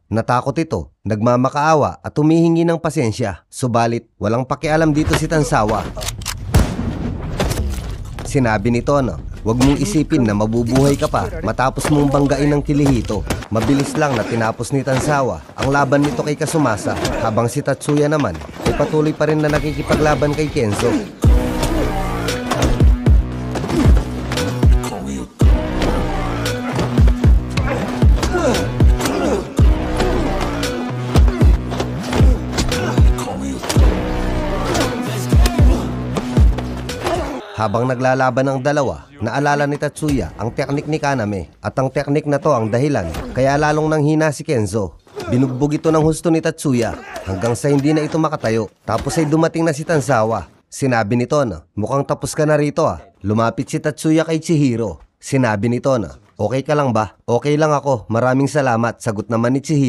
Natakot ito, nagmamakaawa at humihingi ng pasensya. Subalit, walang pakialam dito si Tansawa. Sinabi nito na, huwag mong isipin na mabubuhay ka pa matapos mong banggain ng Kirihito. Mabilis lang na tinapos ni Tansawa ang laban nito kay Kazumasa, habang si Tatsuya naman ay patuloy pa rin na nakikipaglaban kay Kenzo. Habang naglalaban ang dalawa, naalala ni Tatsuya ang teknik ni Kaname at ang teknik na to ang dahilan kaya lalong nanghina si Kenzo. Binugbog ito ng husto ni Tatsuya hanggang sa hindi na ito makatayo. Tapos ay dumating na si Tansawa. Sinabi nito na, mukhang tapos ka na rito ah. Lumapit si Tatsuya kay Chihiro. Sinabi nito na, okay ka lang ba? Okay lang ako, maraming salamat, sagot naman ni Chihiro.